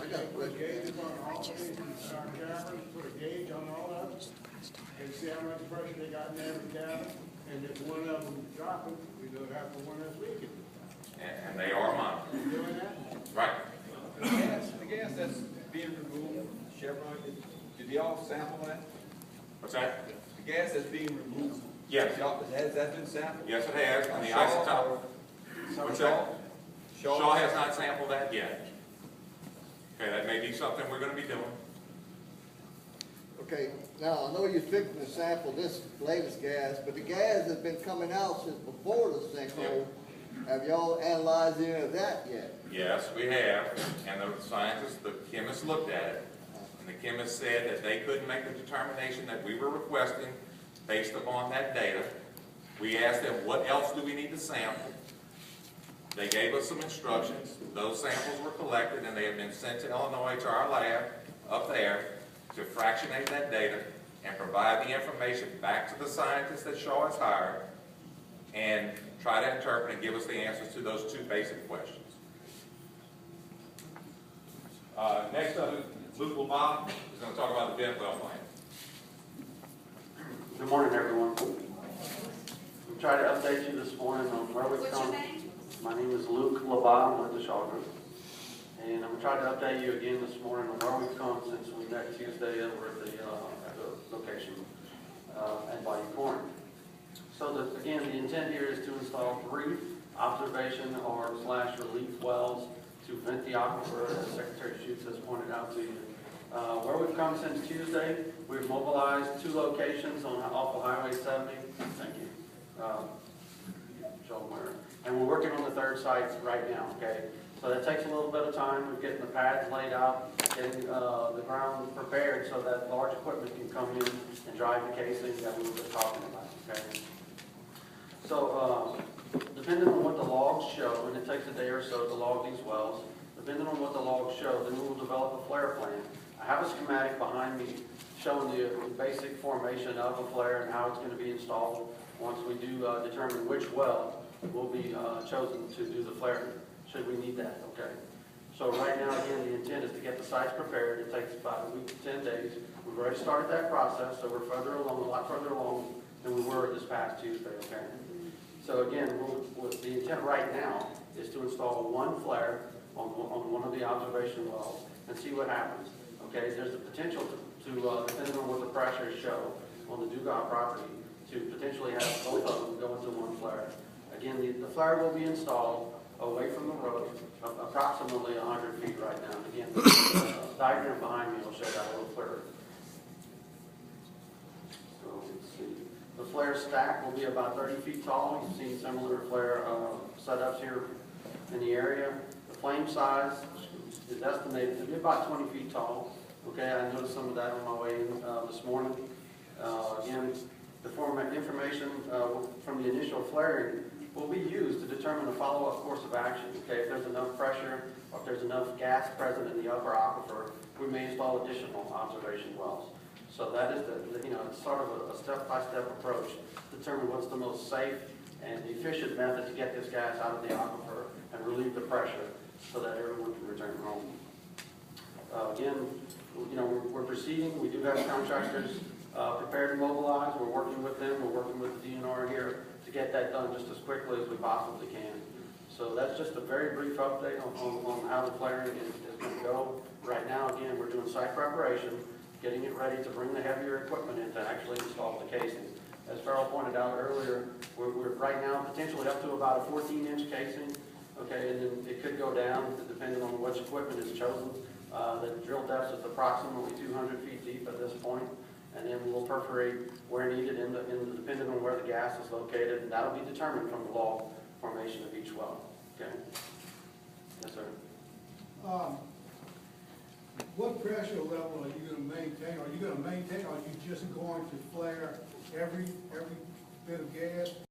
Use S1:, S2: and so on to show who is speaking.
S1: I got a
S2: Put
S1: question.
S2: gauges on all of these, our cameras, put a gauge on all of them, and see how much pressure they got in every cabin, and if one of them dropping, we do it after one that's leaking.
S3: And they are monitored,
S2: You doing that?
S3: right?
S4: The gas that's being removed, Chevron, did y'all sample that?
S3: What's that?
S4: The gas that's being removed?
S3: Yes.
S4: Y'all, has that been sampled?
S3: Yes, it has, and the
S4: Shaw
S3: isotope.
S4: or-
S3: What's
S4: Shaw?
S3: that? Shaw has not sampled that yet. Okay, that may be something we're gonna be doing.
S1: Okay, now, I know you're fixing to sample this latest gas, but the gas has been coming out since before the sinkhole. Have y'all analyzed any of that yet?
S3: Yes, we have, and the scientists, the chemists looked at it, and the chemists said that they couldn't make the determination that we were requesting based upon that data. We asked them, what else do we need to sample? They gave us some instructions. Those samples were collected, and they have been sent to Illinois to our lab up there to fractionate that data and provide the information back to the scientists that Shaw has hired and try to interpret and give us the answers to those two basic questions. Next up, Luke Lamont is going to talk about the vent well plan.
S5: Good morning, everyone. I'm trying to update you this morning on where we've
S6: What's
S5: come.
S6: your name?
S5: My name is Luke LaBaugh with the Shaw Group. And I'm trying to update you again this morning on where we've come since we met Tuesday over at the location at Bayou Corn. So again, the intent here is to install 3 observation or / relief wells to vent the aquifer, as Secretary Schutz has pointed out to you. Where we've come since Tuesday, we've mobilized 2 locations off of Highway 70. Thank you. Joel Meyer. And we're working on the 3rd site right now, okay? So that takes a little bit of time. We're getting the pads laid out, getting the ground prepared so that large equipment can come in and drive the casing that we were just talking about, okay? So depending on what the logs show, and it takes a day or so to log these wells, depending on what the logs show, then we will develop a flare plan. I have a schematic behind me showing the basic formation of a flare and how it's going to be installed once we do determine which well will be chosen to do the flaring, should we need that, okay? So right now, again, the intent is to get the sites prepared. It takes about a week to 10 days. We've already started that process, so we're further along, a lot further along than we were this past Tuesday, okay? So again, the intent right now is to install 1 flare on one of the observation wells and see what happens. Okay, there's a potential to depending on what the pressures show on the Dugas property, to potentially have both of them go into 1 flare. Again, the flare will be installed away from the road, approximately 100 feet right now. Again, the diagram behind me will show that a little clearer. So let's see. The flare stack will be about 30 feet tall. You've seen similar flare setups here in the area. The flame size is estimated to be about 20 feet tall. Okay, I noticed some of that on my way in this morning. Again, the information from the initial flaring will be used to determine a follow-up course of action. Okay, if there's enough pressure or if there's enough gas present in the upper aquifer, we may install additional observation wells. So that is it's sort of a step-by-step approach to determine what's the most safe and efficient method to get this gas out of the aquifer and relieve the pressure so that everyone can return home. Again, we're proceeding. We do have contractors prepared to mobilize. We're working with them. We're working with the DNR here to get that done just as quickly as we possibly can. So that's just a very brief update on how the flaring is going to go. Right now, again, we're doing site preparation, getting it ready to bring the heavier equipment in to actually install the casing. As Farrell pointed out earlier, we're right now potentially up to about a 14-inch casing. Okay, and then it could go down depending on which equipment is chosen. The drill depth is approximately 200 feet deep at this point, and then we'll perforate where needed depending on where the gas is located, and that'll be determined from the log formation of each well. Okay. Yes, sir.
S2: What pressure level are you going to maintain? Are you going to maintain, or are you just going to flare every bit of gas?